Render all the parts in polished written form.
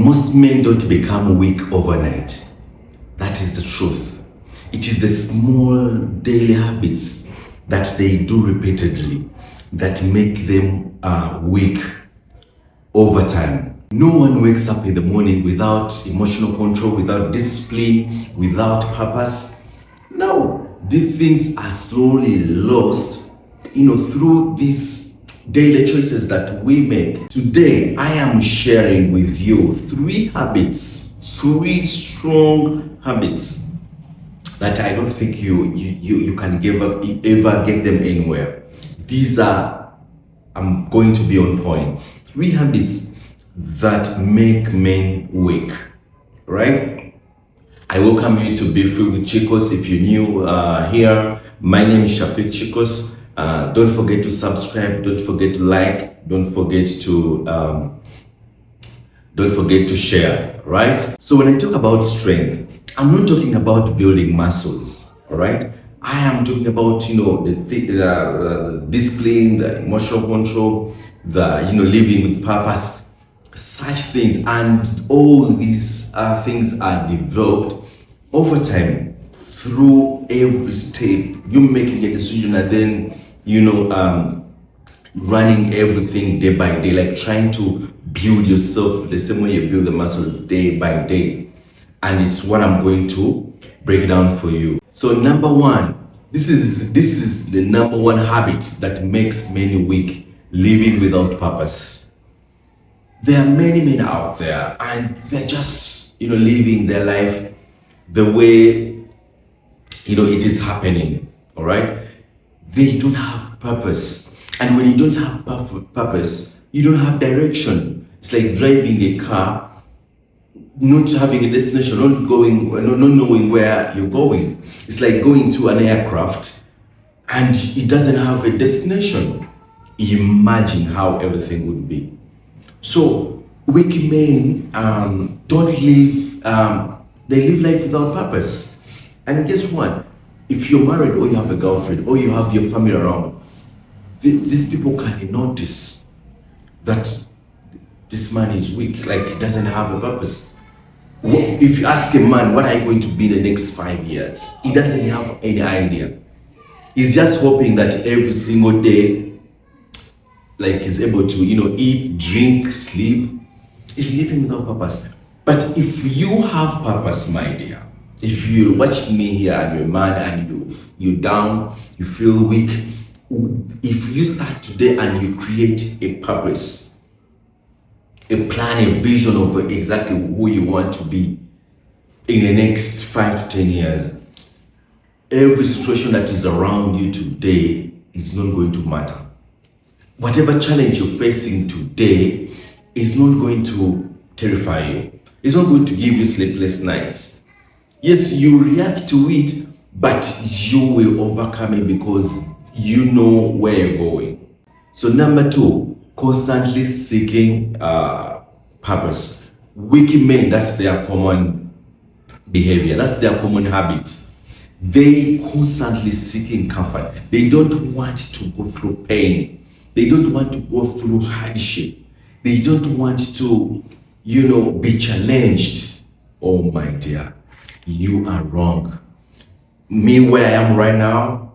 Most men don't become weak overnight. That is the truth. It is the small daily habits that they do repeatedly that make them weak over time. No one wakes up in the morning without emotional control, without discipline, without purpose. No, these things are slowly lost, through these daily choices that we make. Today, I am sharing with you three strong habits that I don't think you can ever get them anywhere. These are, I'm going to be on point. 3 habits that make men weak, right? I welcome you to Be Free with Chicos. If you're new here, my name is Chicos. Don't forget to subscribe. Don't forget to like. Don't forget to share. Right? So when I talk about strength, I'm not talking about building muscles. All right? I am talking about the discipline, the emotional control, the living with purpose, such things, and all these things are developed over time through every step. You making a decision and then running everything day by day, like trying to build yourself the same way you build the muscles day by day. And it's what I'm going to break down for you. So number one, this is the number one habit that makes many weak: living without purpose. There are many men out there and they're just living their life the way it is happening. All right, they don't have purpose, and when you don't have purpose, you don't have direction. It's like driving a car, not having a destination, not knowing where you're going. It's like going to an aircraft and it doesn't have a destination. Imagine how everything would be. So weak men don't live. They live life without purpose. And guess what? If you're married or you have a girlfriend or you have your family around, these people can notice that this man is weak, like he doesn't have a purpose. If you ask a man, what are you going to be the next 5 years? He doesn't have any idea. He's just hoping that every single day, like he's able to, eat, drink, sleep. He's living without purpose. But if you have purpose, my dear, if you're watching me here and you're a man and you're down, you feel weak, if you start today and you create a purpose, a plan, a vision of exactly who you want to be in the next 5 to 10 years, every situation that is around you today is not going to matter. Whatever challenge you're facing today is not going to terrify you. It's not going to give you sleepless nights. Yes, you react to it, but you will overcome it because you know where you're going. So number 2, constantly seeking purpose. Weak men, that's their common behavior. That's their common habit. They constantly seeking comfort. They don't want to go through pain. They don't want to go through hardship. They don't want to, be challenged. Oh my dear, you are wrong. Me, where I am right now,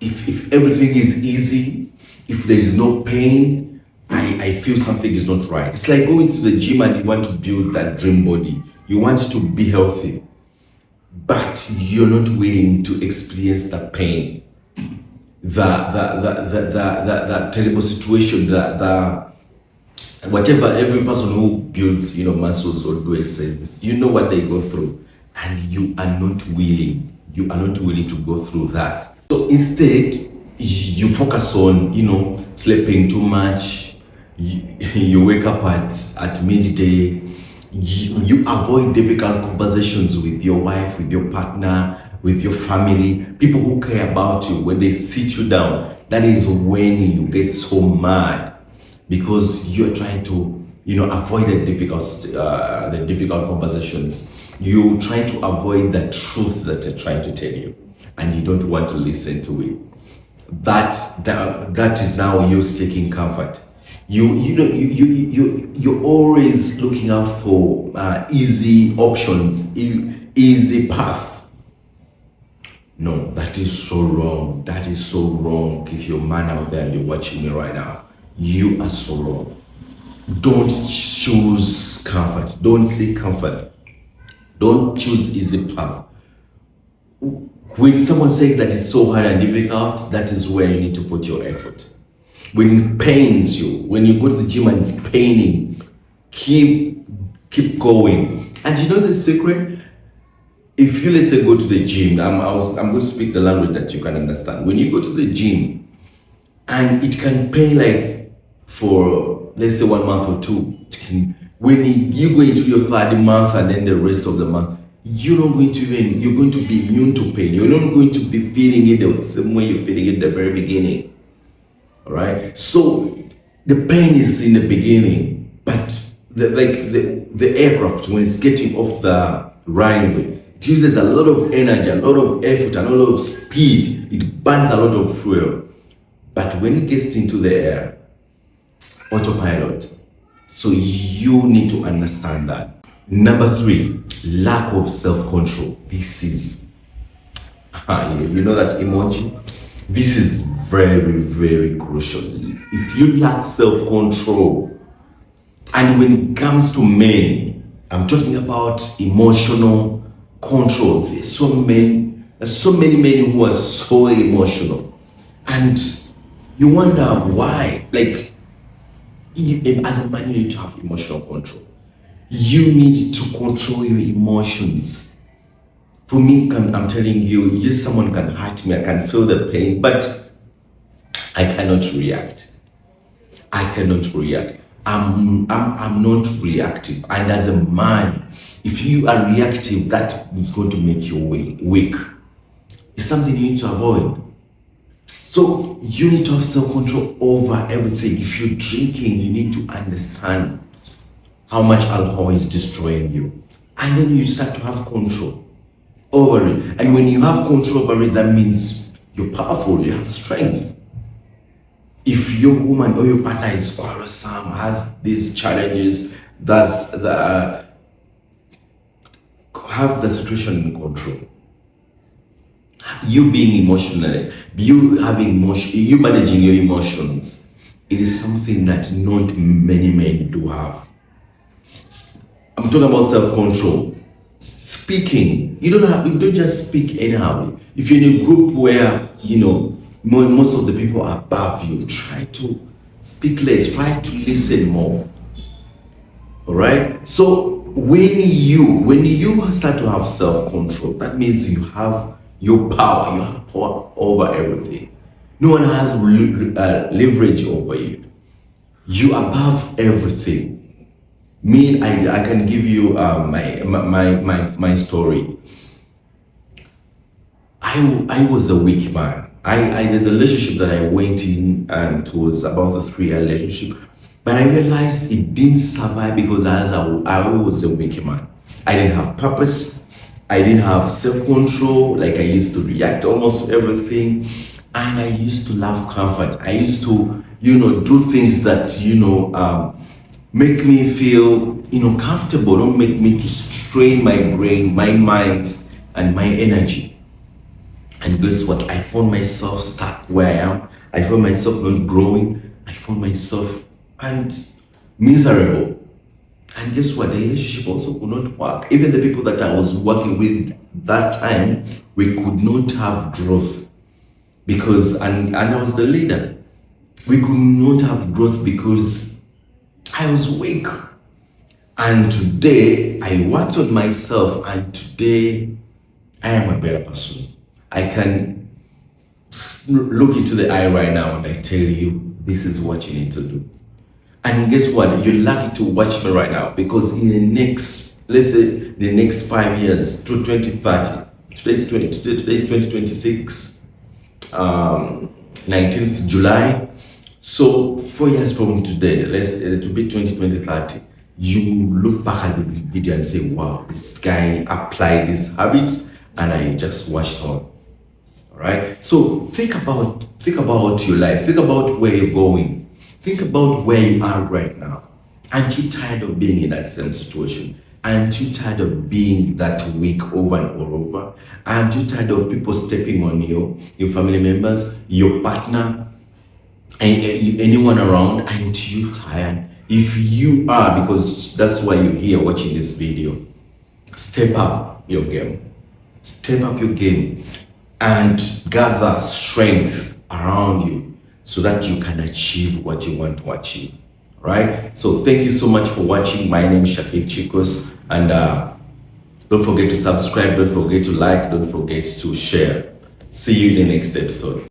if everything is easy, if there is no pain, I feel something is not right. It's like going to the gym and you want to build that dream body. You want to be healthy, but you're not willing to experience the pain, the terrible situation, the whatever. Every person who builds muscles or do exercise, what they go through, and you are not willing. You are not willing to go through that. So instead, you focus on sleeping too much. You wake up at midday. You avoid difficult conversations with your wife, with your partner, with your family, people who care about you. When they sit you down, that is when you get so mad because you're trying to avoid the difficult conversations. You try to avoid the truth that they're trying to tell you, and you don't want to listen to it. That is now you seeking comfort. You're always looking out for easy options, easy path. No, that is so wrong. That is so wrong. If you're a man out there and you're watching me right now, you are so wrong. Don't choose comfort. Don't seek comfort. Don't choose easy path. When someone says that it's so hard and difficult, that is where you need to put your effort. When it pains you, when you go to the gym and it's paining, keep going. And you know the secret? If you, let's say, go to the gym, I'm going to speak the language that you can understand. When you go to the gym and it can pain like for, let's say, 1 month or two, when you go into your third month and then the rest of the month, you're going to be immune to pain. You're not going to be feeling it the same way you're feeling it at the very beginning. All right. So the pain is in the beginning, but the aircraft, when it's getting off the runway, it uses a lot of energy, a lot of effort, and a lot of speed. It burns a lot of fuel. But when it gets into the air, autopilot. So you need to understand that. Number 3, lack of self-control. This is, you know that emoji? This is very, very crucial. If you lack self-control, and when it comes to men, I'm talking about emotional control. There's so many men who are so emotional, and you wonder why. Like, as a man, you need to have emotional control. You need to control your emotions. For me, I'm telling you, yes, someone can hurt me, I can feel the pain, but I cannot react. I'm not reactive. And as a man, if you are reactive, that is going to make you weak. It's something you need to avoid. So you need to have self-control over everything. If you're drinking, you need to understand how much alcohol is destroying you. And then you start to have control over it. And when you have control over it, that means you're powerful, you have strength. If your woman or your partner is quarrelsome, has these challenges, have the situation in control. You being emotional, you managing your emotions, it is something that not many men do have. I'm talking about self-control. Speaking, you don't just speak anyhow. If you're in a group where most of the people are above you, try to speak less, try to listen more. All right. So when you start to have self-control, that means you have your power. You have power over everything. No one has leverage over you. You above everything. Me, I can give you my story. I was a weak man. There's a relationship that I went in, and it was about a 3-year relationship. But I realized it didn't survive because I was a weak man. I didn't have purpose. I didn't have self-control. Like, I used to react almost to everything. And I used to love comfort. I used to, do things that, make me feel, comfortable. Don't make me to strain my brain, my mind, and my energy. And guess what? I found myself stuck where I am. I found myself not growing. I found myself miserable. And guess what? The relationship also could not work. Even the people that I was working with that time, we could not have growth because, and I was the leader. We could not have growth because I was weak. And today I worked on myself, and today I am a better person. I can look into the eye right now and I tell you, this is what you need to do. And guess what? You're lucky to watch me right now, because in the next, let's say, the next 5 years to 2030, today's 2026, 19th July. So 4 years from today, to be 2030, you look back at the video and say, wow, this guy applied these habits and I just watched on. All right. So think about your life. Think about where you're going. Think about where you are right now. Aren't you tired of being in that same situation? Aren't you tired of being that weak over and over? Aren't you tired of people stepping on you, your family members, your partner, and anyone around? Aren't you tired? If you are, because that's why you're here watching this video, step up your game. Step up your game and gather strength around you so that you can achieve what you want to achieve. Right? So thank you so much for watching. My name is Chicos, and don't forget to subscribe, don't forget to like, don't forget to share. See you in the next episode.